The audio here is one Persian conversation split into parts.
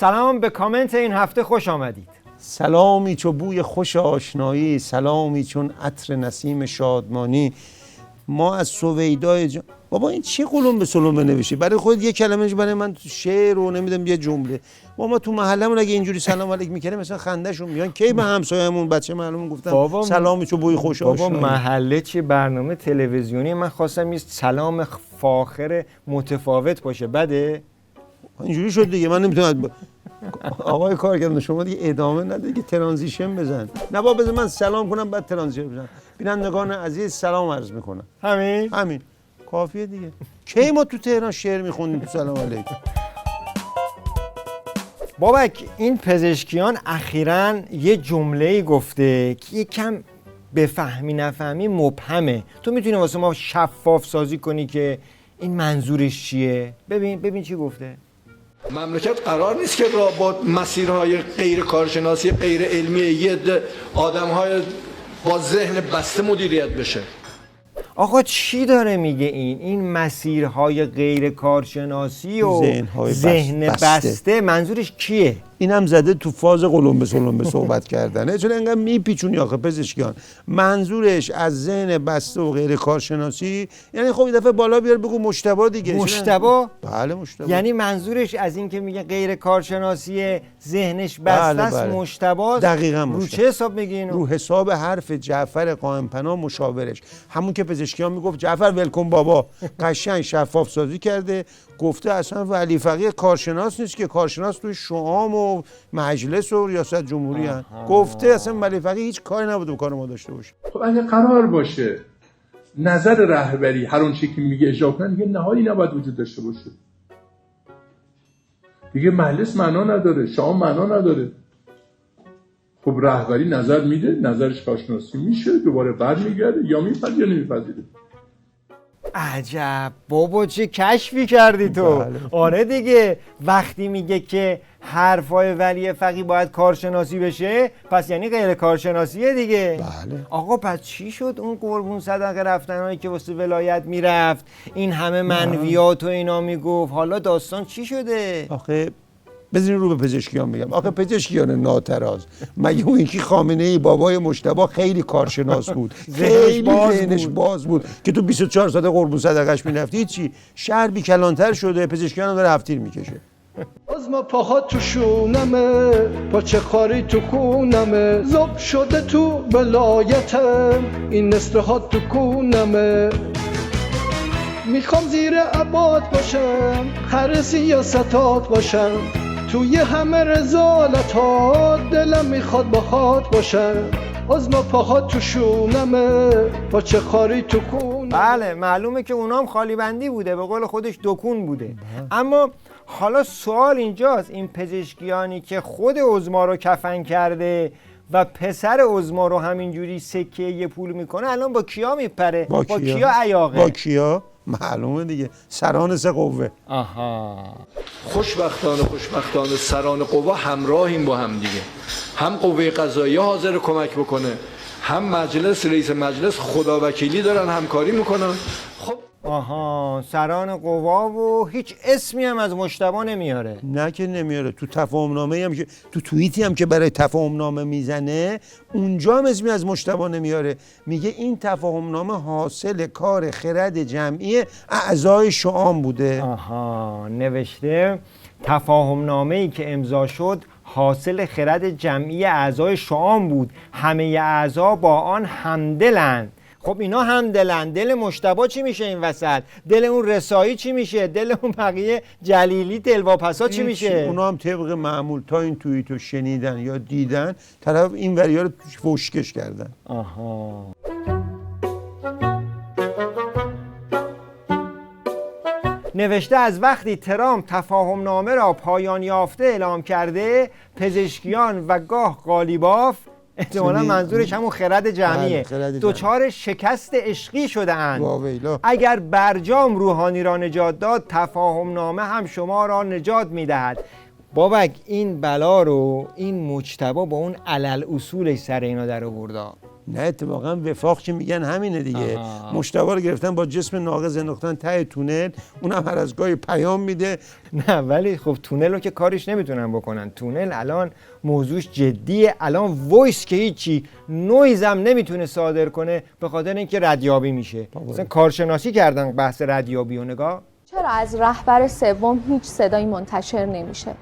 سلام، به کامنت این هفته خوش آمدید. سلامی چو بوی خوش آشنایی، سلامی چون عطر نسیم شادمانی. ما از سویدای بابا این چه قلم به سلم بنویسی؟ برای خود یه کلمهش برای من شعر و نمیدونم یه جمله. ما تو محلمون اگه اینجوری سلام علیک میکردیم مثلا خندهشون میان. کی به همسایه‌مون بچه معلومون گفتن سلامی چو بوی خوش آشنایی. بابا محله چه برنامه تلویزیونی؟ من خواستم یه سلام فاخر متفاوت باشه. بده اینجوری شد دیگه. من نمیتونم آقای کارگردان شما دیگه ادامه نده که ترانزیشن بزن. نه بابا بذار من سلام کنم بعد ترانزیشن بزنم. بینندگان عزیز سلام عرض میکنم. همین کافیه دیگه. کی ما تو تهران شعر میخوندیم تو سلام علیکم؟ بابک این پزشکیان اخیراً یه جمله‌ای گفته که یکم بفهمی نفهمی مبهمه. تو میتونی واسه ما شفاف سازی کنی که این منظورش چیه؟ ببین چی گفته. مملکت قرار نیست که با مسیرهای غیر کارشناسی غیر علمی یه آدم‌های با ذهن بسته مدیریت بشه. آقا چی داره میگه این مسیرهای غیر کارشناسی و ذهن بسته منظورش کیه؟ اینم زده تو فاز قلم به سلم به صحبت کردنه. چون انقدر میپیچونی آخه پزشکیان. منظورش از ذهن بسته و غیر کارشناسی یعنی خب یه دفعه بالا بیار بگو مشتبه دیگه. مشتبه؟ بله مشتبه. یعنی منظورش از این که میگه غیر کارشناسی ذهنش بسته است. بله. مشتبه دقیقاً. رو چه حساب میگی اینو؟ رو حساب حرف جعفر قائم‌پناه مشاورش، همون که پزشکیان میگفت جعفر ولکن بابا. قشنگ شفاف سازی کرده، گفته اصلا ولی فقیه کارشناس نیست که، کارشناس توی شعام و مجلس و ریاست جمهوری هست. گفته اصلا ولی فقیه هیچ کاری نبوده به کار ما داشته باشه. خب اگه قرار باشه نظر رهبری هر اون چیزی که میگه اجرا کنن، دیگه نهایی نباید وجود داشته باشه. دیگه مجلس معنا نداره، شعام معنا نداره. خب رهبری نظر میده، نظرش کارشناسی میشه، دوباره برمیگرده یا میپذیره یا نمیپذیره. عجب بابا چه کشفی کردی تو. بله. آره دیگه وقتی میگه که حرفای ولی فقیه باید کارشناسی بشه پس یعنی غیر کارشناسیه دیگه. بله. آقا پس چی شد اون قربون صدقه رفتنهایی که واسه ولایت میرفت این همه منویات و اینا میگفت، حالا داستان چی شده؟ آخه بذارین رو به پزشکیان میگم. آخه پزشکیان ناتراز مگه اون یکی خامنه‌ای بابای مجتبی خیلی کارشناس بود. خیلی ذهنش باز بود که تو 24 ساعت قربون صدقش میرفتی چی؟ شهر بی کلانتر شده، پزشکیان داره هفتیر میکشه. از ما پاها تو شونمه، پاچه خاری تو خونمه، زب شده تو ولایتم، این نصره ها تو کونمه. میخوام زیر عباد باشم، هر سیاستات باشم، توی همه رزالت ها دلم میخواد با خات باشم. از ما پاها تو شونمه، پاچه خاری تو خونمه. بله معلومه که اونام خالی بندی بوده، به قول خودش دکون بوده. اما حالا سوال اینجاست، این پزشکیانی که خود عظما رو کفن کرده و پسر عظما رو همینجوری سکه یه پول میکنه، الان با کیا میپره؟ با کیا عیاقه؟ با کیا؟ معلومه دیگه، سران سه قوه. آها. خوشبختانه سران قوا همراهیم با هم دیگه. هم قوه قضاییه حاضر کمک بکنه، هم مجلس، رئیس مجلس خداوکیلی دارن همکاری میکنن. خب آها، سران قوا و هیچ اسمی هم از مجتبی نمیاره. نه که نمیاره. تو تفاهمنامه هم که تو توییتی هم که برای تفاهمنامه میزنه اونجا هم اسمی از مجتبی نمیاره. میگه این تفاهمنامه حاصل کار خرد جمعی اعضای شعام بوده. آها، نوشته تفاهمنامه‌ای که امضا شد حاصل خرد جمعی اعضای شعام بود، همه اعضا با آن همدلند. خب اینا همدلن، دل مجتبی چی میشه این وسط؟ دل اون رسایی چی میشه؟ دل اون بقیه جلیلی دلواپسا چی میشه؟ اونا هم طبق معمول تا این توییتو شنیدن یا دیدن طرف این وریا رو فشکش کردن. آها. نوشته از وقتی ترامپ تفاهمنامه را پایان یافته اعلام کرده، پزشکیان و گاه قالیباف، احتمالا منظورش همون خرد جمعیه، دچار شکست عشقی شده اند. اگر برجام روحانی را نجات داد، تفاهمنامه هم شما را نجات میدهد. بابک این بلا رو این مجتبی با اون علل اصولش سر اینا در آورده. نه اتفاقا وفاق که میگن همینه دیگه. مجتبی رو گرفتن با جسم ناقص انداختن ته تونل، اونم هر از گاهی پیام میده. نه ولی خب تونل رو که کارش نمیتونن بکنن. تونل الان موضوعش جدیه. الان وایس که هیچی نویز هم نمیتونه صادر کنه به خاطر اینکه ردیابی میشه. مثلا کارشناسی کردن بحث ردیابی و نگاه. چرا از رهبر سوم هیچ صدایی منتشر نمیشه؟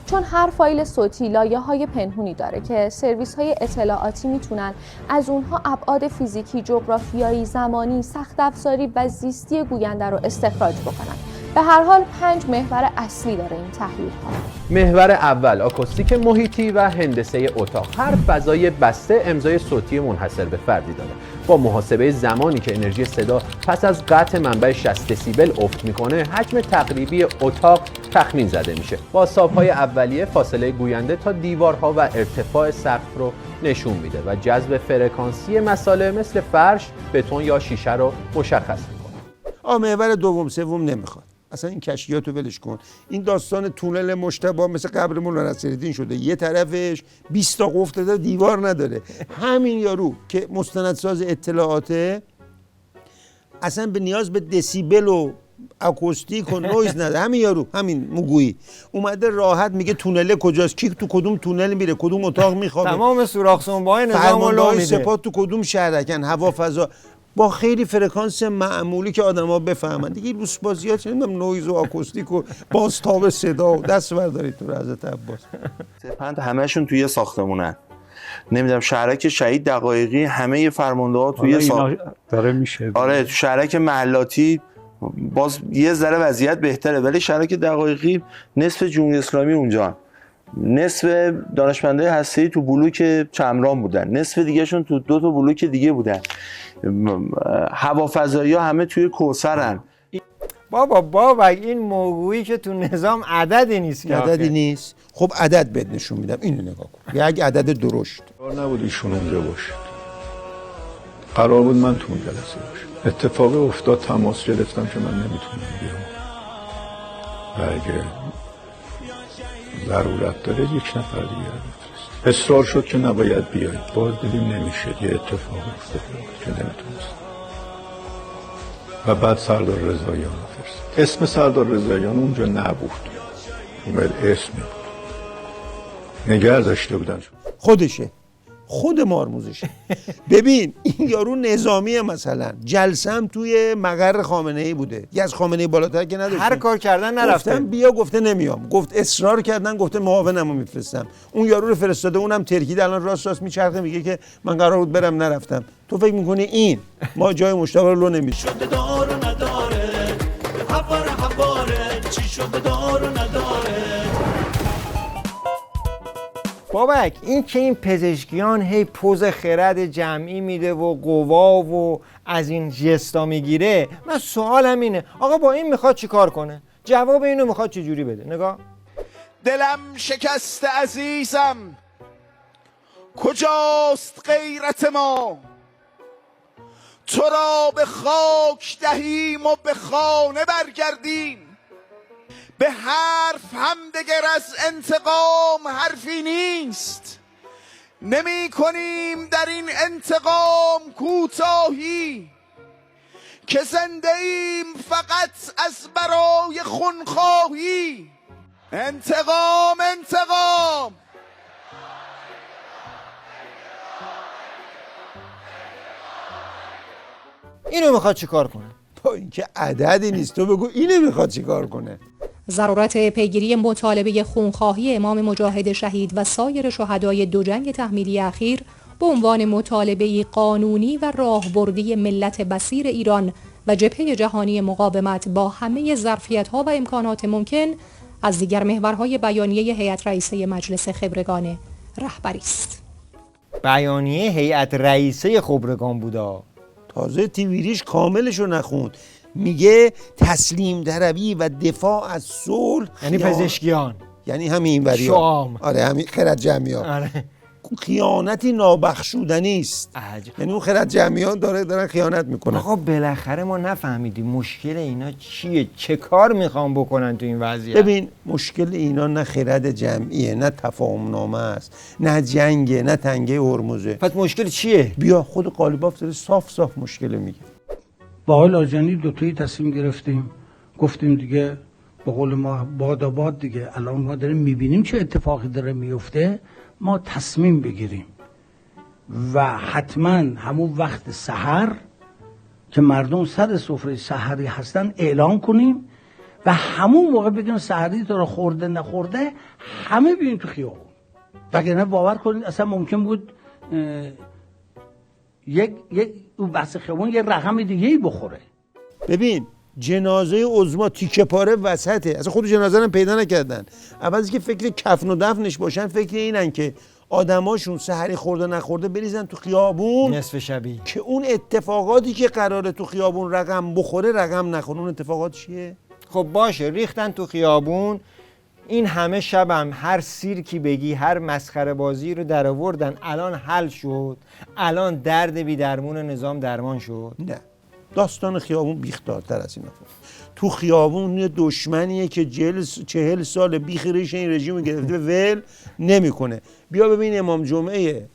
چون هر فایل صوتی لایه‌های پنهونی داره که سرویس‌های اطلاعاتی میتونن از اونها ابعاد فیزیکی، جغرافیایی، زمانی، سخت افزاری و زیستی گوینده رو استخراج بکنن. به هر حال 5 محور اصلی داره این تحلیل‌ها. محور اول آکوستیک محیطی و هندسه اتاق. هر فضای بسته امضای صوتی منحصر به فردی داره. با محاسبه زمانی که انرژی صدا پس از قطع منبع 60 دسیبل افت میکنه، حجم تقریبی اتاق تخمین زده میشه. با حساب‌های اولیه فاصله گوینده تا دیوارها و ارتفاع سقف رو نشون میده و جذب فرکانسی مساله مثل فرش، بتون یا شیشه رو مشخص میکنه. محور دوم سوم نمیخواد. اصلا این کشفیاتو ولش کن. این داستان تونل مجتبی مثل قبر مولانا نصیرالدین شده. یه طرفش 20 تا قفل داده، دیوار نداره. همین یارو که مستندساز اطلاعاته اصلا به نیاز به دسیبل و اکوستیک و نویز نداره. همین یارو، همین موگویی اومده راحت میگه تونل کجاست، کی تو کدوم تونل میره، کدوم اتاق میخوابه، تمام سوراخ سنبه‌های نظام رو میده، سپاه تو کدوم شهرکن، هوا فضا، با خیلی فرکانس معمولی که آدما بفهمن دیگه. روسبازیات نمیدونم نویز و آکوستیک و بازتاب صدا و دست بردارید تو حضرت عباس. سپند همشون توی ساختمونن. نمیدونم شهرک شهید دقایقی همه فرمانده‌ها توی داره میشه. آره تو شهرک محلاتی باز یه ذره وضعیت بهتره، ولی شهرک دقایقی نصف جمهوری اسلامی اونجا، نصف دانشمندای هسته‌ای تو بلوک چمران بودن، نصف دیگهشون تو 2 تا بلوک دیگه بودن. هوافضایی ها همه توی کوثرن. بابا این موضوعی که تو نظام عددی نیست که عددی نیست. خب عدد بهت نشون میدم، اینو نگاه کن. یک عدد درشت. قرار نبود ایشون اونجا باشه، قرار بود من تو اون جلسه باشم. اتفاق افتاد، تماس گرفتم که من نمیتونم بیام و اگه ضرورت داره یک نفر دیگه بفرست. اصرار شد که نباید بیایید، باز دیدیم نمیشه، یه اتفاق افتاد که نمیتونست. و بعد سردار رضاییان فرست. اسم سردار رضاییان اونجا نبود، اون اسمی بود، نگه داشته بودن. خودشه، خود مارموزشه. ببین این یارو نظامیه، مثلا جلسه هم توی مقر خامنه‌ای بوده، یه از خامنه‌ای بالاتر که نداشتن. هر کار کردن نرفته. گفتم بیا، گفته نمیام. گفت اصرار کردن، گفته معاونمو میفرستم. اون یارو رو فرستاده، اونم ترکیده، الان راست میچرخه میگه که من قرار بود برم نرفتم. تو فکر میکنی این ما جای مجتبی رو نمیشه؟ شده دار و نداره، حواره چی شده دار و نداره. بابک این که این پزشکیان هی پوز خرد جمعی میده و قوا و از این جستا میگیره، من سوالم اینه آقا با این میخواد چی کار کنه؟ جواب اینو میخواد چه جوری بده؟ نگاه. دلم شکست عزیزم، کجاست غیرت ما؟ تو را به خاک دهیم و به خانه برگردیم. به حرف هم دگر از انتقام حرفی نیست. نمی کنیم در این انتقام کوتاهی، که زنده ایم فقط از برای خونخواهی. انتقام انتقام. اینو میخواد چی کار کنه؟ با اینکه عددی نیست، تو بگو اینو میخواد چی کار کنه. ضرورت پیگیری مطالبه خونخواهی امام مجاهد شهید و سایر شهدای 2 جنگ تحمیلی اخیر به عنوان مطالبه قانونی و راهبردی ملت بصیر ایران و جبهه جهانی مقاومت با همه ظرفیت‌ها و امکانات ممکن از دیگر محورهای بیانیه هیئت رئیسه مجلس خبرگان رهبری است. بیانیه هیئت رئیسه خبرگان بودا. تازه تیویریش کاملشو نخوند. میگه تسلیم طلبی و دفاع از صلح، یعنی پزشکیان، یعنی همین وریا. شام. آره همین خرد جمعی ها. آره. خیانتی نابخشودنی است. یعنی اون خرد جمعیان دارن خیانت میکنن. آقا بالاخره ما نفهمیدیم مشکل اینا چیه، چه کار میخوان بکنن تو این وضعیت. ببین مشکل اینا نه خرد جمعیه، نه تفاهم نامه است، نه جنگه، نه تنگه هرمزه. پس مشکل چیه؟ بیا خود قالیباف داره صاف مشکل میگه. با آقای لاریجانی دوتایی تصمیم گرفتیم، گفتیم دیگه به قول ما باد دیگه، الان ما داریم میبینیم چه اتفاقی داره میفته، ما تصمیم بگیریم و حتما همون وقت سحر که مردم سر سفره سحری هستن اعلان کنیم و همون موقع بگیم سحری تو رو خورده نخورده همه بیاین تو خیابون. وگرنه باور کنید اصلا ممکن بود یک اون بحث خیابون یه رقم دیگه ای بخوره. ببین جنازه عظما تیکه پاره وسطه، اصلا خود جنازه رو پیدا نکردن. اول که فکر کفن و دفنش باشن، فکر اینن که آدماشون سحری خورده نخورده بریزن تو خیابون نصف شبی، که اون اتفاقاتی که قراره تو خیابون رقم بخوره رقم نخوره. اون اتفاقات چیه؟ خب باشه ریختن تو خیابون، این همه شبم هر سیرکی بگی، هر مسخره بازی رو در آوردن، الان حل شد؟ الان درد بی درمون نظام درمان شد؟ نه، داستان خیابون بیخدارتر از اینا. تو خیابون یه دشمنیه که 40 سال بیخ ریش این رژیم رو گرفته ول نمیکنه. بیا ببین امام جمعه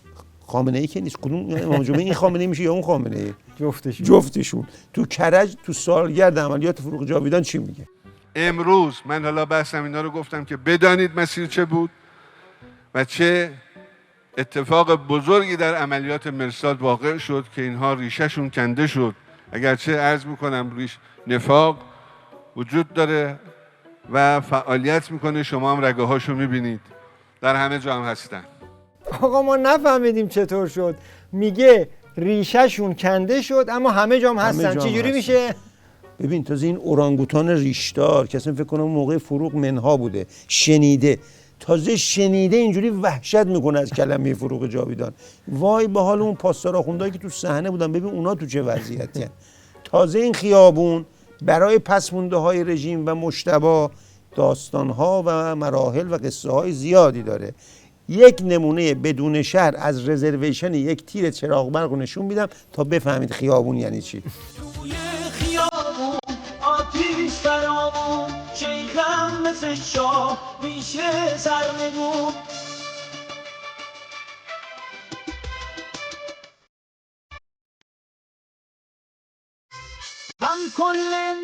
خامنه‌ای که نیست، کدوم امام جمعه؟ این خامنه‌ای میشه یا اون خامنه‌ای؟ جفتشون تو کرج تو سالگرد عملیات فروغ جاویدان چی میگه؟ امروز من حالا بحثم اینا رو گفتم که بدانید مسیر چه بود و چه اتفاق بزرگی در عملیات مرصاد واقع شد که اینها ریشهشون کنده شد. اگرچه عرض میکنم نفاق وجود داره و فعالیت میکنه، شما هم رگه هاشو میبینید، در همه جا هم هستن. آقا ما نفهمیدیم چطور شد، میگه ریشهشون کنده شد اما همه جا هم هستن. چجوری میشه؟ ببین تازه این اورانگوتان ریشدار که اصلا فکر کنم موقع فروغ منها بوده، شنیده، تازه شنیده اینجوری وحشت میکنه از کلمه فروغ جاویدان. وای به حال اون پاسدار آخوندایی که تو صحنه بودن، ببین اونا تو چه وضعیتی هستن. تازه این خیابون برای پسمونده های رژیم و مجتبی داستان ها و مراحل و قصه های زیادی داره. یک نمونه بدون شهر از رزرویشن یک تیر چراغ برق نشون میدم تا بفهمید خیابون یعنی چی. توی خیابون آتیش فرامون، شیخم مثل شاه میشه سرنگون. هم کل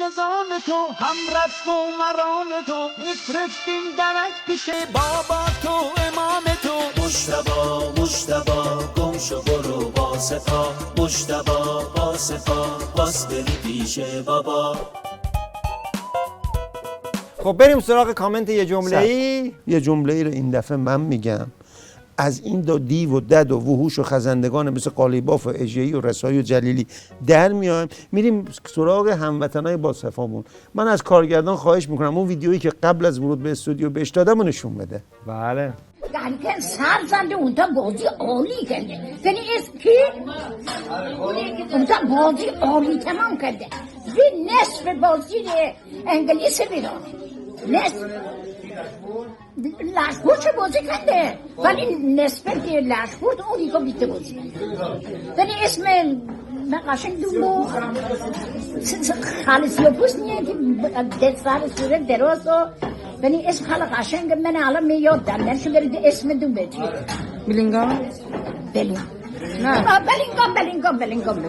نظام تو، هم رسم و مرام تو، میفرستیم درک پیش بابا تو امام تو. مجتبی گم شو برو با صفا، مجتبی با صفا باز بری پیش بابا. خب بریم سراغ کامنت یه جمله ای رو این دفعه من میگم. از این دیو و دد و وحوش و خزندگان مثل قالیباف و اژه‌ای و رسایی و جلیلی در میایم، میریم سراغ هموطنای با صفامون. من از کارگردان خواهش میکنم اون ویدیویی که قبل از ورود به استودیو بهش دادم رو نشون بده. بله. یعنی که سر زنده اونجا بازی عالی کرده. یعنی اسم کی؟ اونجا بازی عالی تمام کرده. زی نصف بازی انگلیس بیرون. نصف لشکور چه بازی کرده؟ ولی نسبت لشکور اونی که بیته بازی. یعنی اسم من قشنگ دومو خالص یوپوس نیه که دستار سوره دراز و یعنی اسم خاله قشنگ من الان میاد در نشون برید اسم دوم بچی. بلینگام؟ بلینگام. نه بلینگام.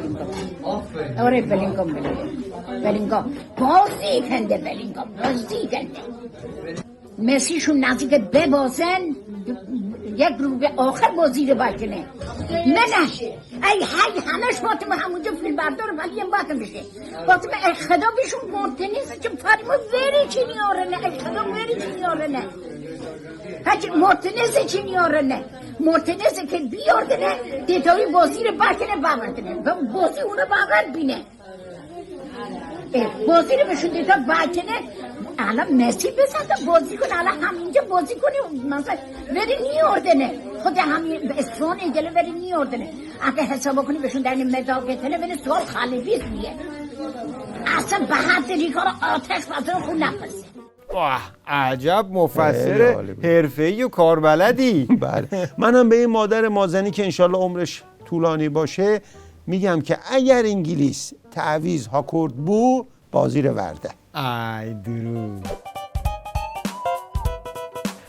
آره بلینگام. بازی کنده بلینگام. مسیشون نزدیک ببازن یک رو به آخر بازی رو بکنه. منش ای همش فاطمه همونجا فیلم بردار ولی این باطن بشه. فاطمه ای خدا بهشون مرتنیزه که فاطمه وری چی نیارنه. ای خدا وری چی نیارنه. هچ مرتنیزه چی نیارنه. مرتنیزه که بیاردنه دیتایی بازی رو بکنه باوردنه. بازی اونو باورد بینه. بازی رو بهشون دیتا بکنه. الان مسی بسازه بازی کنه، الان همینجا بازی کنه مثلا وری نیاردنه. خود همین اسفان ایگله وری نیاردنه. اگه حساب کنی بهشون در این مداقتنه ولی سوال خالیفیز میگه. اصلا به حد ریکار آتش بازار خون نفسه. واه عجب خیلی مفسر عالی بود. حرفه‌ای و کاربلدی. بله منم به این مادر مازنی که انشالله عمرش طولانی باشه میگم که اگر انگلیس تعویض هاکورد بو بازی رو ورده. ای درود.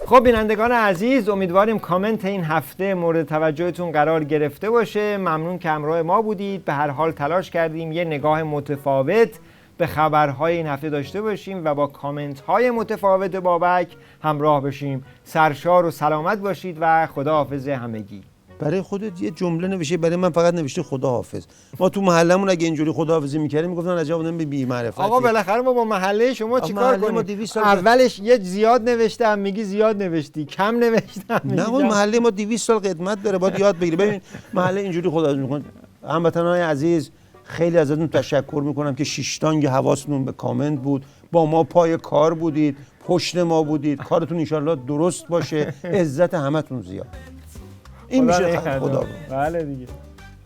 خب بینندگان عزیز، امیدواریم کامنت این هفته مورد توجهتون قرار گرفته باشه. ممنون که همراه ما بودید. به هر حال تلاش کردیم یه نگاه متفاوت به خبرهای این هفته داشته باشیم و با کامنت های متفاوت بابک همراه بشیم. سرشار و سلامت باشید و خداحافظ همگی. برای خودت یه جمله نوشته، برای من فقط نوشته خداحافظ. ما تو محلمون اگه اینجوری خداحافظی می‌کردیم میگفتن عجب آدم بی معرفتی. آقا بالاخره ما با محله شما چیکار کنیم؟ اولش یه زیاد نوشتم میگی زیاد نوشتی، کم نوشتم نه آقا محله ما 200 سال قدمت داره، باید یاد بگیری. ببین محله اینجوری خداحافظی می‌کنه. هموطنان عزیز خیلی ازتون تشکر میکنم که شیشتانگ حواستون به کامنت بود، با ما پای کار بودید، پشت ما بودید. کارتون انشالله درست باشه، عزت همتون زیاد. این میشه خدا. بله دیگه.